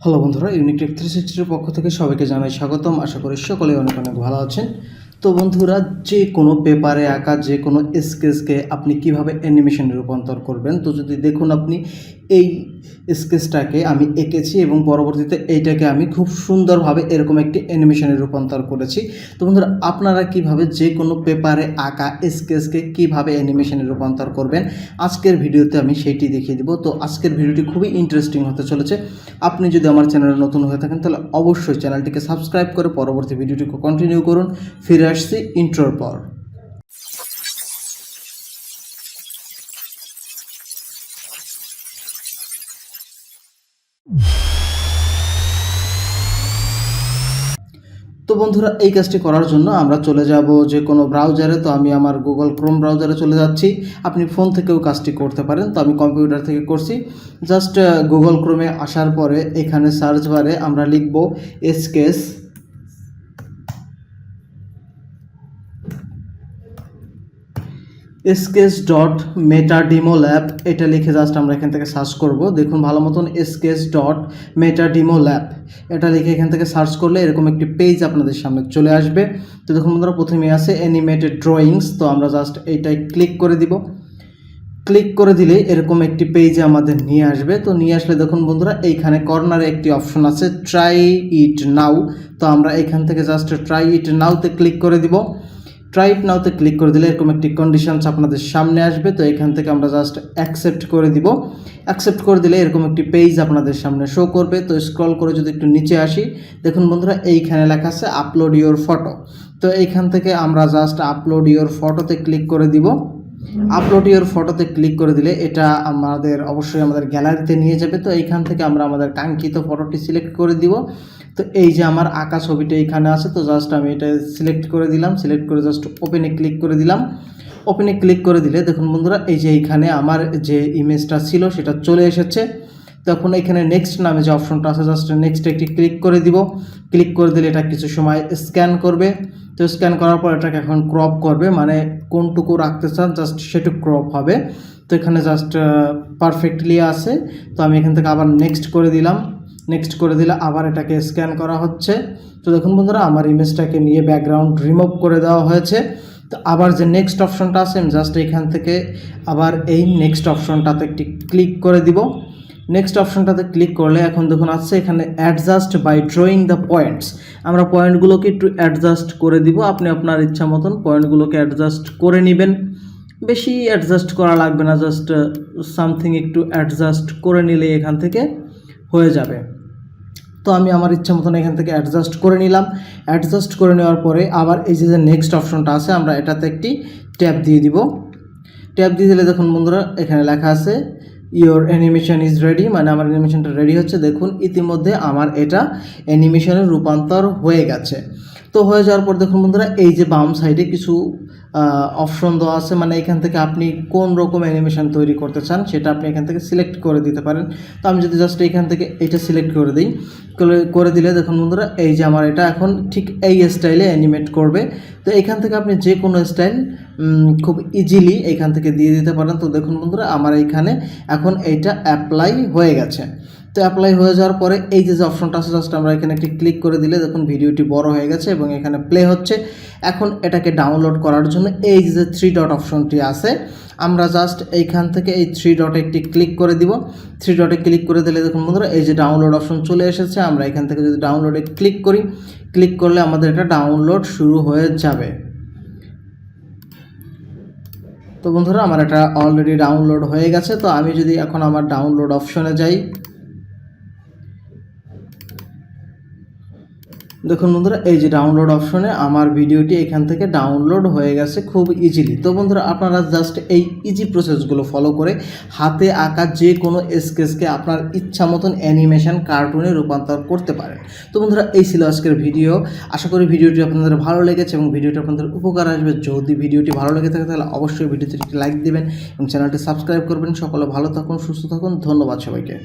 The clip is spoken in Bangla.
হ্যালো বন্ধুরা, ইউনিটেক 360 পক্ষ থেকে সবাইকে জানাই স্বাগতম। আশা করি সকলে অনেক অনেক ভালো আছেন। তো বন্ধুরা, যে কোনো পেপারে আঁকা যে কোনো স্কেচকে আপনি কিভাবে অ্যানিমেশনে রূপান্তর করবেন, তো যদি দেখুন আপনি এই স্কেচটাকে আমি এঁকেছি এবং পরবর্তীতে এইটাকে আমি খুব সুন্দরভাবে এরকম একটি অ্যানিমেশনে রূপান্তর করেছি। তো বন্ধুরা, আপনারা কিভাবে যে কোনো পেপারে আঁকা স্কেচকে কিভাবে অ্যানিমেশনে রূপান্তর করবেন আজকের ভিডিওতে আমি সেইটি দেখিয়ে দিব। তো আজকের ভিডিওটি খুবই ইন্টারেস্টিং হতে চলেছে। আপনি যদি আমার চ্যানেলে নতুন হয়ে থাকেন তাহলে অবশ্যই চ্যানেলটিকে সাবস্ক্রাইব করে পরবর্তী ভিডিওটিকে কন্টিনিউ করুন। ফিরে আসছি ইন্ট্রোর পর। তো বন্ধুরা, এই কাজটি করার জন্য আমরা চলে যাব যে কোনো ব্রাউজারে। তো আমি আমার গুগল ক্রোম ব্রাউজারে চলে যাচ্ছি। আপনি ফোন থেকেও কাজটি করতে পারেন, তো আমি কম্পিউটার থেকে করছি। জাস্ট গুগল ক্রোমে আসার পরে এখানে সার্চ বারে আমরা লিখব স্কেচ sketch.metademo.lab, এটা লিখে জাস্ট আমরা এখান থেকে সার্চ করব। দেখুন ভালো মতন sketch.metademo.lab এটা লিখে এখান থেকে সার্চ করলে এরকম একটি পেজ আপনাদের সামনে চলে আসবে। তো দেখুন বন্ধুরা, প্রথমে আছে অ্যানিমেটেড ড্রয়িংস। তো আমরা জাস্ট এইটাই ক্লিক করে দিব। ক্লিক করে দিলে এরকম একটি পেজে আমাদের নিয়ে আসবে। তো নিয়ে আসলে দেখুন বন্ধুরা, এইখানে কর্নারে একটি অপশন আছে ট্রাই ইট নাও। তো আমরা এখান থেকে জাস্ট ট্রাই ইট নাওতে ক্লিক করে দিব। ট্রাই ইট নাওতে ক্লিক করে দিলে এরকম একটি কন্ডিশনস আপনাদের সামনে আসবে। তো এখান থেকে আমরা জাস্ট অ্যাকসেপ্ট করে দিব। অ্যাকসেপ্ট করে দিলে এরকম একটি পেজ আপনাদের সামনে শো করবে। তো স্ক্রল করে যদি একটু নিচে আসি, দেখুন বন্ধুরা এইখানে লেখা আছে আপলোড ইওর ফটো। তো এইখান থেকে আমরা জাস্ট আপলোড ইওর ফটোতে ক্লিক করে দিব। আপলোড ইওর ফটোতে ক্লিক করে দিলে এটা অবশ্যই আমাদের গ্যালারিতে নিয়ে যাবে। তো এইখান থেকে আমরা আমাদের কাঙ্ক্ষিত ফটোটি সিলেক্ট করে দিব। তো এই যে আমার আঁকা ছবিটা এইখানে আছে, তো জাস্ট আমি এটা সিলেক্ট করে দিলাম। সিলেক্ট করে জাস্ট ওপেনে ক্লিক করে দিলাম। ওপেনে ক্লিক করে দিলে দেখুন বন্ধুরা, এই যে এইখানে আমার যে ইমেজটা ছিল সেটা চলে এসেছে। তখন এখানে নেক্সট নামে যে অপশনটা আছে, জাস্ট নেক্সট একটি ক্লিক করে দিব। ক্লিক করে দিলে এটা কিছু সময় স্ক্যান করবে। তো স্ক্যান করার পর এটাকে এখন ক্রপ করবে, মানে কোনটুকু রাখতে চান জাস্ট সেটুকু ক্রপ হবে। তো এখানে জাস্ট পারফেক্টলি আছে। তো আমি এখান থেকে আবার নেক্সট করে দিলাম। নেক্সট করে দিলে আবার এটাকে স্ক্যান করা হচ্ছে। তো দেখুন বন্ধুরা, আমার ইমেজটাকে নিয়ে ব্যাকগ্রাউন্ড রিমুভ করে দেওয়া হয়েছে। তো আবার যে নেক্সট অপশনটা আছে, আমি জাস্ট এখান থেকে আবার এই নেক্সট অপশনটাতে একটি ক্লিক করে দিব। নেক্সট অপশনটাতে ক্লিক করলে এখন দেখুন আছে এখানে adjust by drawing the points. আমরা পয়েন্টগুলোকে একটু অ্যাডজাস্ট করে দিব। আপনি আপনার ইচ্ছা মতন পয়েন্টগুলোকে অ্যাডজাস্ট করে নেবেন। বেশি অ্যাডজাস্ট করা লাগবে না, জাস্ট সামথিং একটু অ্যাডজাস্ট করে নিলে এখান থেকে হয়ে যাবে। তো আমি আমার ইচ্ছা মতন এখান থেকে অ্যাডজাস্ট করে নিলাম। অ্যাডজাস্ট করে নেওয়ার পরে আবার এই যে নেক্সট অপশনটা আছে, আমরা এটাতে একটি ট্যাপ দিয়ে দিব। ট্যাপ দিয়ে দিলে দেখুন বন্ধুরা, এখানে লেখা আছে ইওর অ্যানিমেশন ইজ রেডি, মানে আমার অ্যানিমেশনটা রেডি হচ্ছে। দেখুন ইতিমধ্যে আমার এটা অ্যানিমেশনের রূপান্তর হয়ে গেছে। তো হয়ে যাওয়ার পর দেখুন বন্ধুরা, এই যে বাম সাইডে কিছু অপশন দেওয়া আছে, মানে এখান থেকে আপনি কোন রকম অ্যানিমেশন তৈরি করতে চান সেটা আপনি এখান থেকে সিলেক্ট করে দিতে পারেন। তো আমি যদি জাস্ট এখান থেকে এটা সিলেক্ট করে দিই, করে দিলে দেখুন বন্ধুরা, এই যে আমার এটা এখন ঠিক এই স্টাইলে অ্যানিমেট করবে। তো এখান থেকে আপনি যে কোনো স্টাইল খুব ইজিলি এখান থেকে দিয়ে দিতে পারেন। তো দেখুন বন্ধুরা, আমার এইখানে এখন এইটা অ্যাপ্লাই হয়ে গেছে। তো অ্যাপ্লাই হয়ে যাওয়ার পরে এই যে অপশনটা আছে, জাস্ট আমরা এখানে একটি ক্লিক করে দিলে দেখুন ভিডিওটি বড় হয়ে গেছে এবং এখানে প্লে হচ্ছে। এখন এটাকে ডাউনলোড করার জন্য এই যে 3 ডট অপশনটি আছে, আমরা জাস্ট এইখান থেকে এই 3 ডটে একটি ক্লিক করে দিব। 3 ডটে ক্লিক করে দিলে দেখুন বন্ধুরা, এই যে ডাউনলোড অপশন চলে এসেছে। আমরা এখান থেকে যদি ডাউনলোডে ক্লিক করি, ক্লিক করলে আমাদের এটা ডাউনলোড শুরু হয়ে যাবে। তো বন্ধুরা, আমার এটা অলরেডি ডাউনলোড হয়ে গেছে। তো আমি যদি এখন আমার ডাউনলোড অপশনে যাই, দেখুন বন্ধুরা, এই যে ডাউনলোড অপশনে আমার ভিডিওটি এখান থেকে ডাউনলোড হয়ে গেছে খুব ইজিলি। তো বন্ধুরা, আপনারা জাস্ট এই ইজি প্রসেসগুলো ফলো করে হাতে আঁকা যে কোনো স্কেচকে আপনার ইচ্ছা মতন অ্যানিমেশন কার্টুনে রূপান্তর করতে পারেন। তো বন্ধুরা, এই ছিল আজকের ভিডিও। আশা করি ভিডিওটি আপনাদের ভালো লেগেছে এবং ভিডিওটি আপনাদের উপকার আসবে। যদি ভিডিওটি ভালো লেগে থাকে তাহলে অবশ্যই ভিডিওটি একটি লাইক দেবেন এবং চ্যানেলটি সাবস্ক্রাইব করবেন। সকলে ভালো থাকুন, সুস্থ থাকুন। ধন্যবাদ সবাইকে।